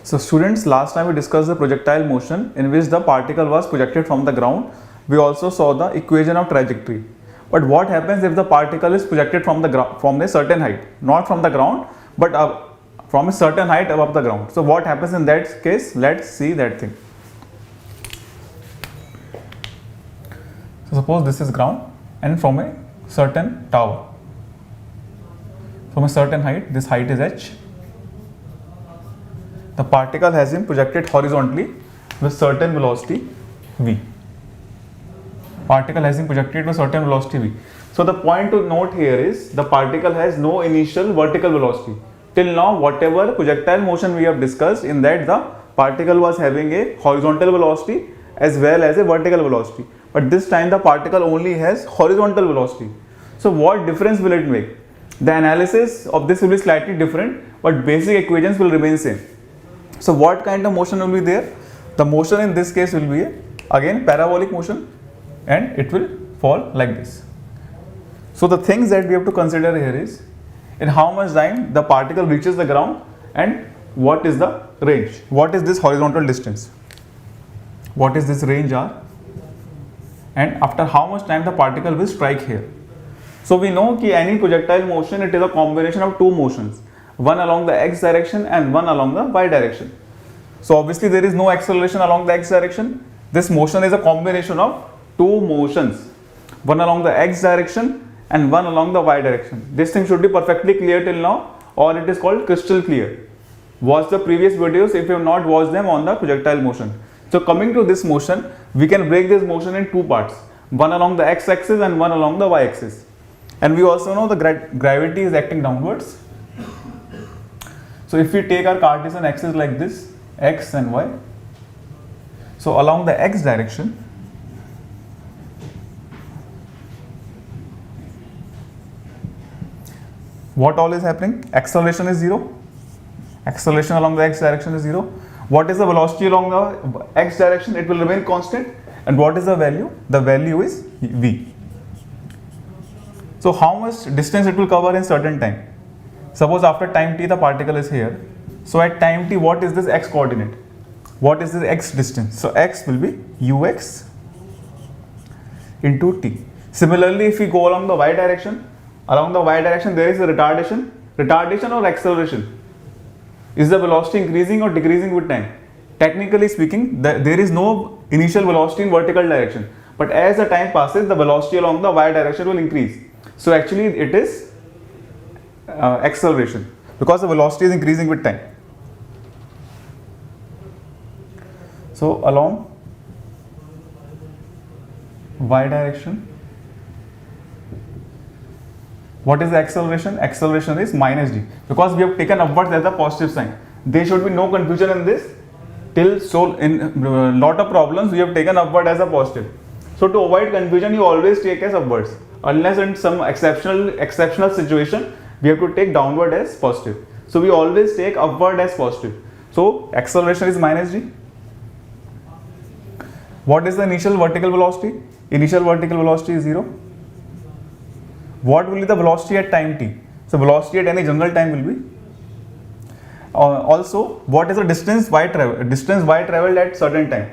So students, last time we discussed the projectile motion in which the particle was projected from the ground. We also saw the equation of trajectory. But what happens if the particle is projected from from a certain height, not from the ground, but from a certain height above the ground? So what happens in that case? Let's see that thing. So suppose this is ground, and from a certain tower, from a certain height, this height is h. The particle has been projected horizontally with certain velocity v. Particle has been projected with certain velocity v. So the point to note here is the particle has no initial vertical velocity. Till now, whatever projectile motion we have discussed, in that the particle was having a horizontal velocity as well as a vertical velocity. But this time the particle only has horizontal velocity. So what difference will it make? The analysis of this will be slightly different, but basic equations will remain same. So what kind of motion will be there? The motion in this case will be again parabolic motion, and it will fall like this. So the things that we have to consider here is in how much time the particle reaches the ground and what is the range. What is this horizontal distance? What is this range r? And after how much time the particle will strike here. So we know that any projectile motion, it is a combination of two motions, one along the x direction and one along the y direction. So obviously there is no acceleration along the x direction. This motion is a combination of two motions, one along the x direction and one along the y direction. This thing should be perfectly clear till now, or it is called crystal clear. Watch the previous videos if you have not watched them on the projectile motion. So coming to this motion, we can break this motion in two parts, one along the x axis and one along the y axis. And we also know the gravity is acting downwards. So if we take our Cartesian axis like this, x and y, so along the x direction, what all is happening? Acceleration is 0. Acceleration along the x direction is 0. What is the velocity along the x direction? It will remain constant. And what is the value? The value is v. So how much distance it will cover in certain time? Suppose after time t the particle is here. So at time t, what is this x coordinate? What is this x distance? So x will be ux into t. Similarly, if we go along the y direction there is a retardation. Retardation or acceleration? Is the velocity increasing or decreasing with time? Technically speaking, there is no initial velocity in vertical direction. But as the time passes, the velocity along the y direction will increase. So actually it is acceleration, because the velocity is increasing with time. So along y direction, what is the acceleration? Acceleration is minus g, because we have taken upwards as a positive sign. There should be no confusion in this. So in lot of problems we have taken upward as a positive. So to avoid confusion, you always take as upwards, unless in some exceptional situation we have to take downward as positive. So we always take upward as positive. So acceleration is minus g. What is the initial vertical velocity? Initial vertical velocity is 0. What will be the velocity at time t? So velocity at any general time will be. Also, what is the distance y traveled at certain time?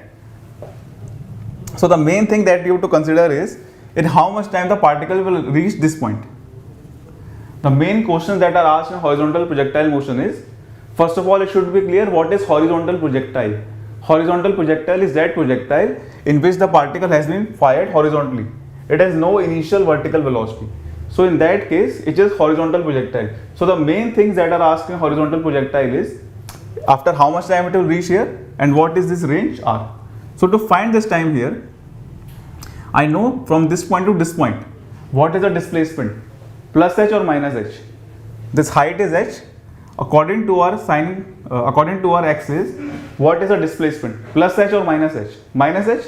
So the main thing that you have to consider is in how much time the particle will reach this point. The main questions that are asked in horizontal projectile motion is, first of all, it should be clear what is horizontal projectile. Horizontal projectile is that projectile in which the particle has been fired horizontally. It has no initial vertical velocity. So in that case, it is horizontal projectile. So the main things that are asked in horizontal projectile is after how much time it will reach here and what is this range r. So to find this time here, I know from this point to this point, what is the displacement? Plus h or minus h? This height is h. According to our axis, what is the displacement? Plus h or minus h? Minus h,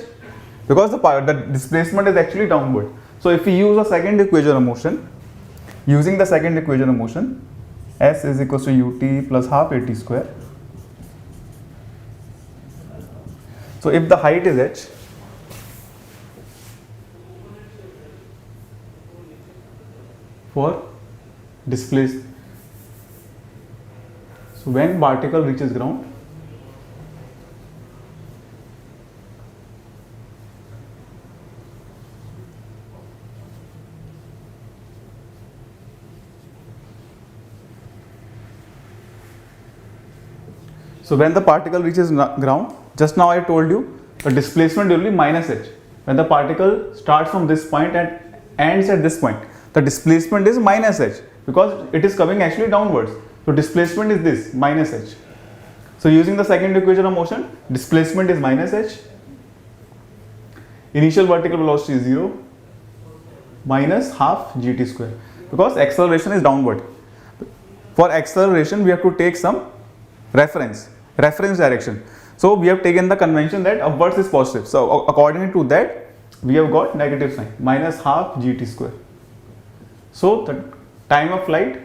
because the displacement is actually downward. So if we use a second equation of motion, using the second equation of motion, s is equals to ut plus half at square. So if the height is h, for displaced, so when particle reaches ground, So when the particle reaches ground, just now I told you the displacement will be minus h. When the particle starts from this point and ends at this point, the displacement is minus h because it is coming actually downwards. So displacement is this minus h. So using the second equation of motion, displacement is minus h, initial vertical velocity is 0, minus half gt square because acceleration is downward. For acceleration we have to take some reference direction. So we have taken the convention that upwards is positive. So according to that we have got negative sign, minus half gt square. So the time of flight,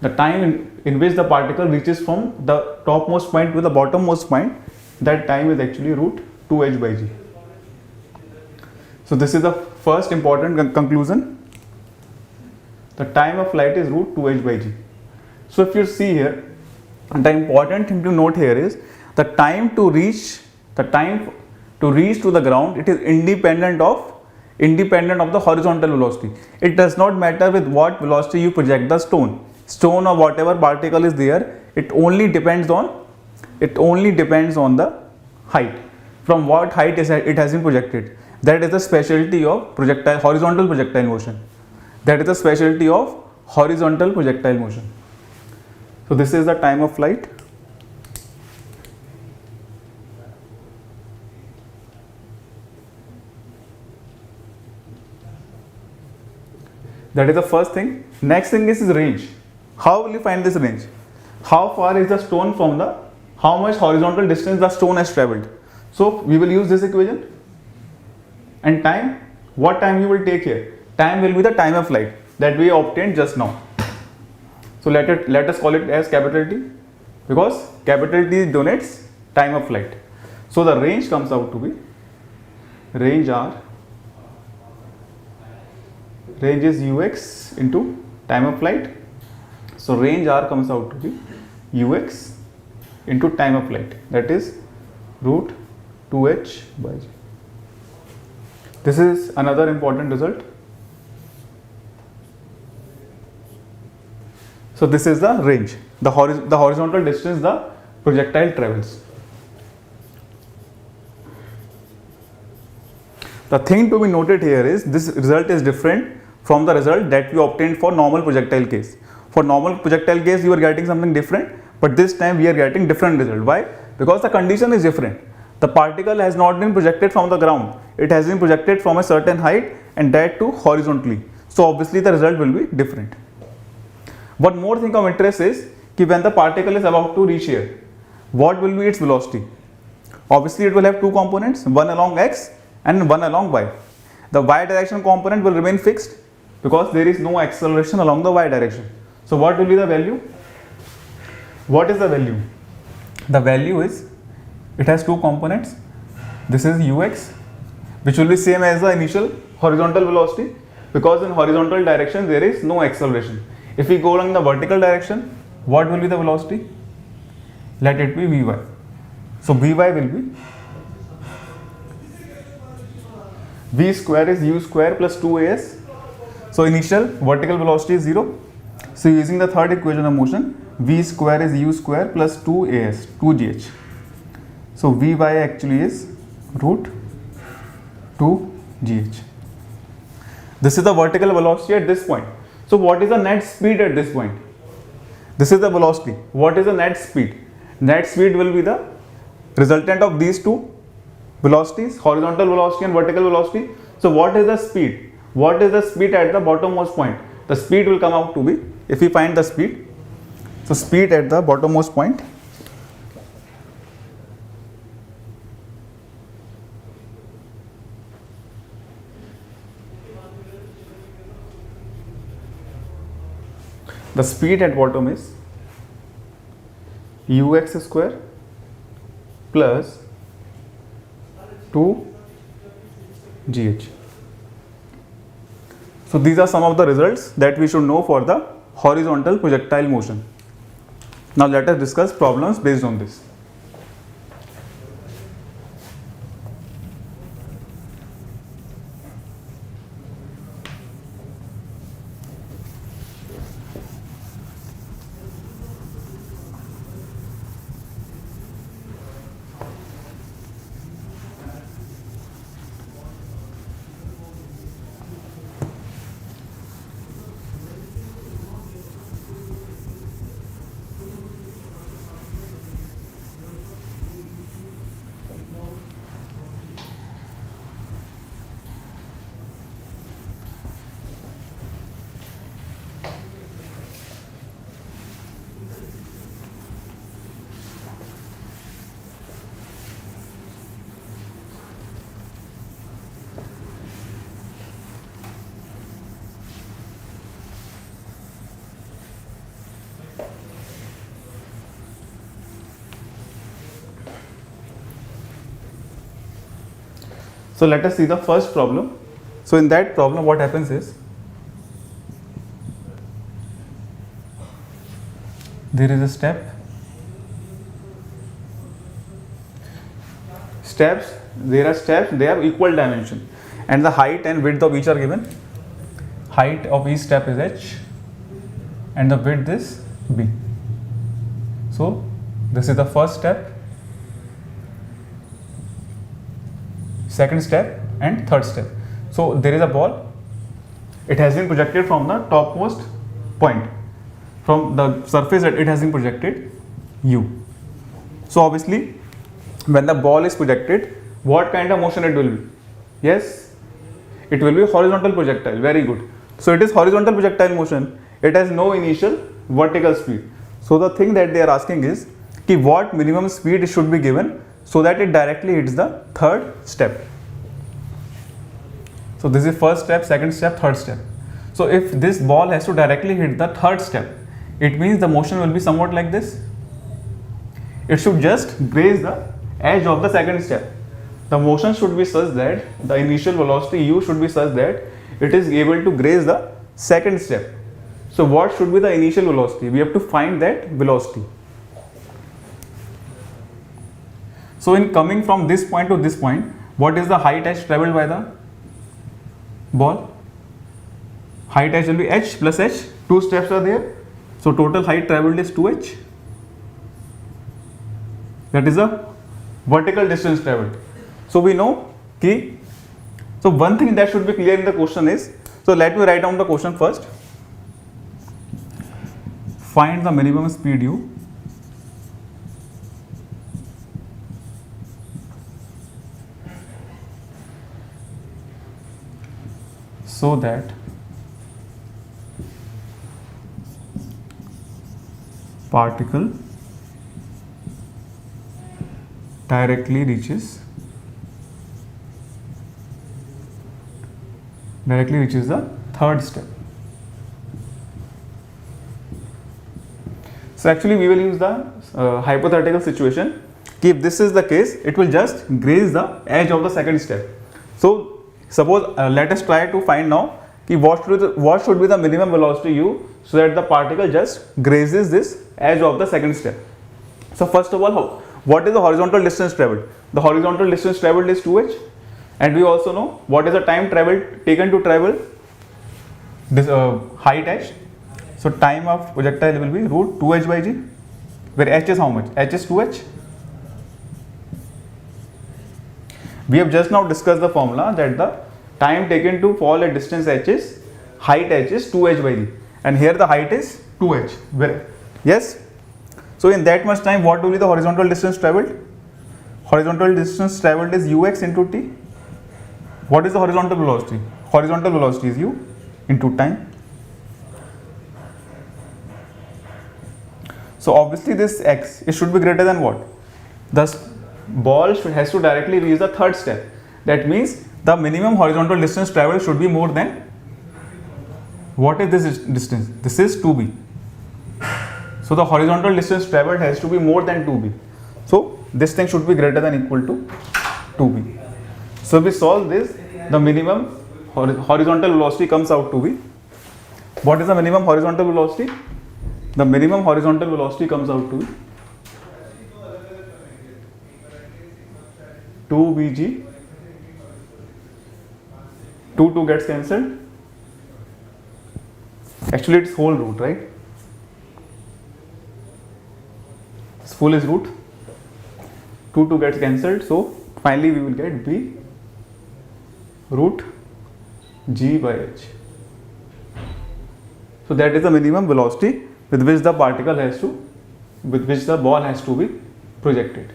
the time in which the particle reaches from the topmost point to the bottommost point, that time is actually root 2h by g. So this is the first important conclusion. The time of flight is root 2h by g. So if you see here, the important thing to note here is the time to reach to the ground, it is independent of the horizontal velocity. It does not matter with what velocity you project the stone or whatever particle is there. It only depends on the height. From what height it has been projected. That is the specialty of horizontal projectile motion. So this is the time of flight. That is the first thing. Next thing is range. How will you find this range? How far is the stone from how much horizontal distance the stone has travelled? So we will use this equation. And time, what time you will take here? Time will be the time of flight that we obtained just now. So let us call it as capital T because capital T denotes time of flight. So the range comes out to be range R. Range is ux into time of flight. So range R comes out to be ux into time of flight, that is root 2h by g. This is another important result. So this is the range, the horizontal distance the projectile travels. The thing to be noted here is this result is different from the result that we obtained for normal projectile case. For normal projectile case you are getting something different, but this time we are getting different result. Why? Because the condition is different. The particle has not been projected from the ground. It has been projected from a certain height and that too horizontally. So obviously the result will be different. One more thing of interest is that when the particle is about to reach here, what will be its velocity? Obviously it will have two components, one along x and one along y. The y direction component will remain fixed because there is no acceleration along the y direction. So what will be the value? What is the value? The value is, it has two components. This is ux, which will be same as the initial horizontal velocity because in horizontal direction there is no acceleration. If we go along the vertical direction, what will be the velocity? Let it be Vy. So Vy will be V square is u square plus 2as. So initial vertical velocity is 0. So using the third equation of motion, V square is u square plus 2as, 2gh. So Vy actually is root 2gh. This is the vertical velocity at this point. So what is the net speed at this point? This is the velocity. What is the net speed? Net speed will be the resultant of these two velocities, horizontal velocity and vertical velocity. So what is the speed? What is the speed at the bottommost point? The speed will come out to be, if we find the speed, so speed at the bottommost point, the speed at bottom is ux square plus 2gh. So these are some of the results that we should know for the horizontal projectile motion. Now let us discuss problems based on this. So let us see the first problem. So in that problem, what happens is, there is a step. There are steps, they have equal dimension, and the height and width of each are given. Height of each step is h, and the width is b. So this is the first step, second step, and third step. So there is a ball. It has been projected from the topmost point, from the surface that it has been projected, u. So obviously, when the ball is projected, what kind of motion it will be? Yes, it will be horizontal projectile. Very good. So it is horizontal projectile motion. It has no initial vertical speed. So the thing that they are asking is कि what minimum speed should be given so that it directly hits the third step. So this is first step, second step, third step. So if this ball has to directly hit the third step, it means the motion will be somewhat like this. It should just graze the edge of the second step. The motion should be such that the initial velocity u should be such that it is able to graze the second step. So what should be the initial velocity? We have to find that velocity. So in coming from this point to this point, what is the height h traveled by the ball? Height h will be h plus h. Two steps are there. So total height traveled is 2h. That is the vertical distance traveled. So we know ki, so one thing that should be clear in the question is, so let me write down the question first. Find the minimum speed u so that particle directly reaches the third step. So actually we will use the hypothetical situation. If this is the case, it will just graze the edge of the second step. So suppose let us try to find now what should be the minimum velocity u so that the particle just grazes this edge of the second step. So first of all, what is the horizontal distance traveled? The horizontal distance traveled is 2h, and we also know what is the time taken to travel this height h. So time of projectile will be root 2h by g, where h is how much? H is 2h. We have just now discussed the formula that the time taken to fall at distance h is height h is 2h by g, and here the height is 2h. Where, yes. So in that much time, what will be the horizontal distance traveled? Horizontal distance traveled is ux into t. What is the horizontal velocity? Horizontal velocity is u into time. So obviously this x, it should be greater than what? The ball has to directly reach the third step. That means the minimum horizontal distance traveled should be more than, what is this distance? This is 2b. So the horizontal distance traveled has to be more than 2b. So this thing should be greater than equal to 2b. So we solve this, the minimum horizontal velocity comes out to be, what is the minimum horizontal velocity? The minimum horizontal velocity comes out to be 2bg, 2 gets cancelled. Actually it's whole root, right? This full is root. 2 gets cancelled. So finally we will get b root g by h. So that is the minimum velocity with which the ball has to be projected.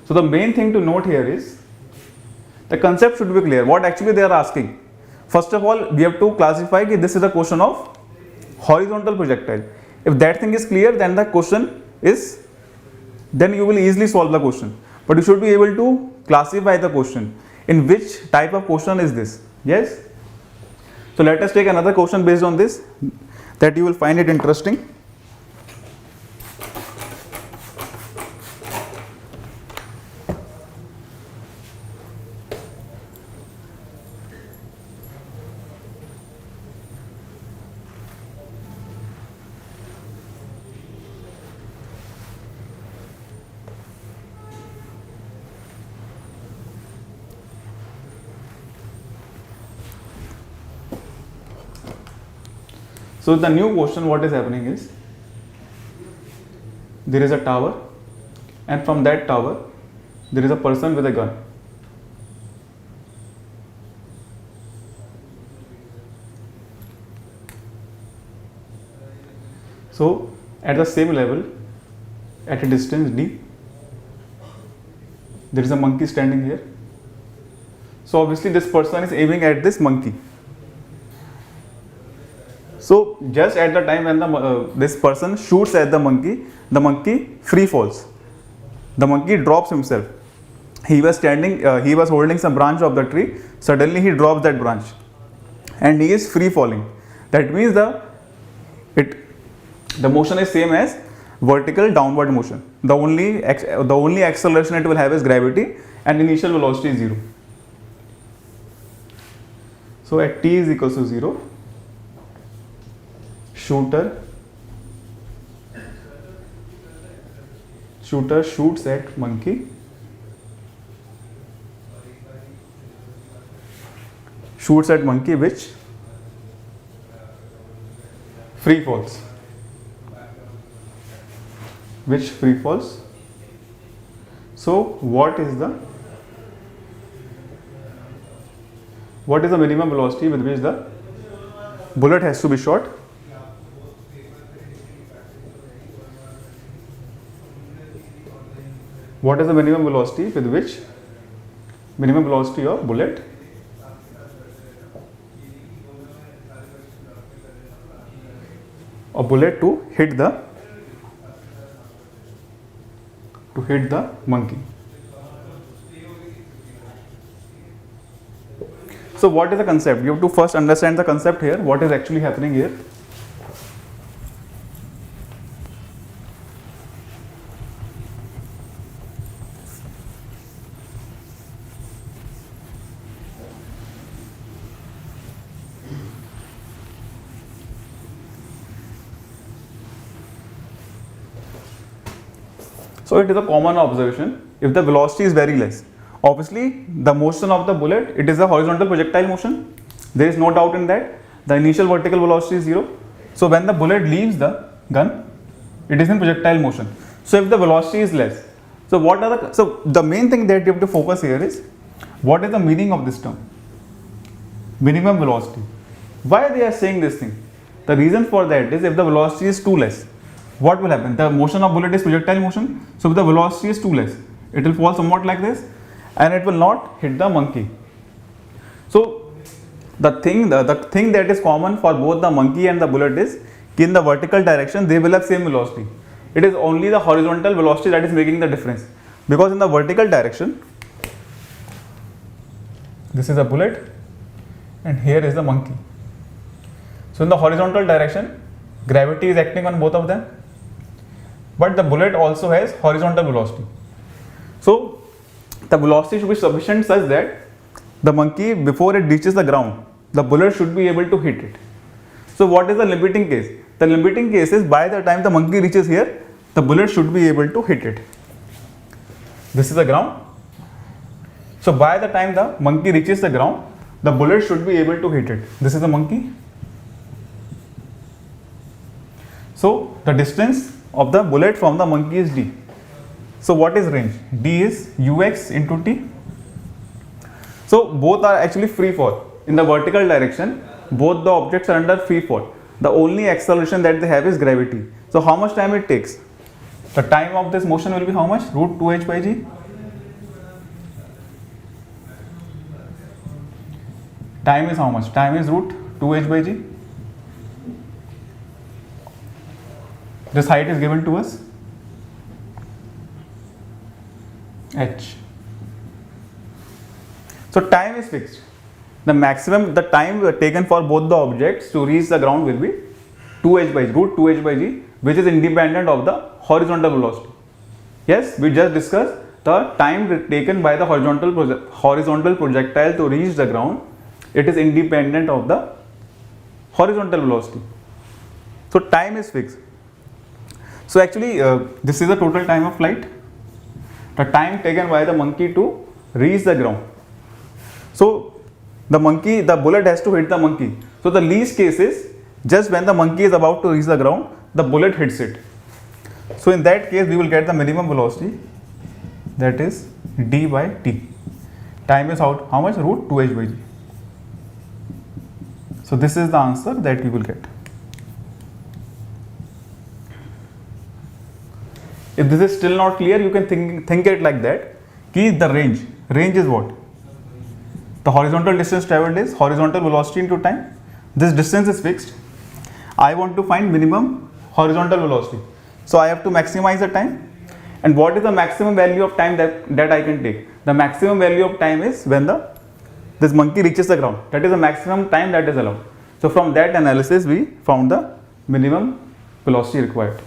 So the main thing to note here is the concept should be clear. What actually they are asking. First of all, we have to classify that this is a question of horizontal projectile. If that thing is clear, then the question is, then you will easily solve the question. But you should be able to classify the question. In which type of question is this? Yes. So let us take another question based on this, that you will find it interesting. So the new question what is happening is, there is a tower, and from that tower there is a person with a gun. So at the same level, at a distance d, there is a monkey standing here. So obviously this person is aiming at this monkey. So just at the time when this person shoots at the monkey free falls. The monkey drops himself. He was holding some branch of the tree. Suddenly he drops that branch, and he is free falling. That means the motion is same as vertical downward motion. The only acceleration it will have is gravity, and initial velocity is 0. So at t is equals to 0, shooter shoots at monkey, which free falls. So what is the minimum velocity with which the bullet has to be shot? What is the minimum velocity with which of bullet to hit the monkey? So what is the concept? You have to first understand the concept here. What is actually happening here? So it is a common observation. If the velocity is very less, obviously the motion of the bullet, it is a horizontal projectile motion. There is no doubt in that. The initial vertical velocity is 0. So when the bullet leaves the gun, it is in projectile motion. So if the velocity is less, so the main thing that you have to focus here is, what is the meaning of this term? Minimum velocity. Why they are saying this thing? The reason for that is, if the velocity is too less, what will happen? The motion of bullet is projectile motion. So if the velocity is too less, it will fall somewhat like this, and it will not hit the monkey. So the thing that is common for both the monkey and the bullet is, in the vertical direction they will have same velocity. It is only the horizontal velocity that is making the difference, because in the vertical direction, this is a bullet and here is the monkey. So in the horizontal direction, gravity is acting on both of them, but the bullet also has horizontal velocity. So the velocity should be sufficient such that the monkey, before it reaches the ground, the bullet should be able to hit it. So what is the limiting case? The limiting case is, by the time the monkey reaches here, the bullet should be able to hit it. This is the ground. So by the time the monkey reaches the ground, the bullet should be able to hit it. This is the monkey. So the distance of the bullet from the monkey is d. So what is range? D is ux into t. So both are actually free fall. In the vertical direction, both the objects are under free fall. The only acceleration that they have is gravity. So how much time it takes? The time of this motion will be how much? Root 2h by g. Time is how much? Time is root 2h by g. This height is given to us, h. So time is fixed. The time taken for both the objects to reach the ground will be 2h by g, root 2h by g, which is independent of the horizontal velocity. Yes, we just discussed the time taken by the horizontal projectile to reach the ground. It is independent of the horizontal velocity. So time is fixed. So actually this is the total time of flight, the time taken by the monkey to reach the ground. So the bullet has to hit the monkey. So the least case is, Just when the monkey is about to reach the ground, the bullet hits it. So in that case, we will get the minimum velocity, that is d by t. Time is out, how much? Root 2h by g. So this is the answer that we will get. If this is still not clear, you can think it like that. Ki the range is what? The horizontal distance traveled is horizontal velocity into time. This distance is fixed. I want to find minimum horizontal velocity. So I have to maximize the time. And what is the maximum value of time that I can take? The maximum value of time is when this monkey reaches the ground. That is the maximum time that is allowed. So from that analysis, we found the minimum velocity required.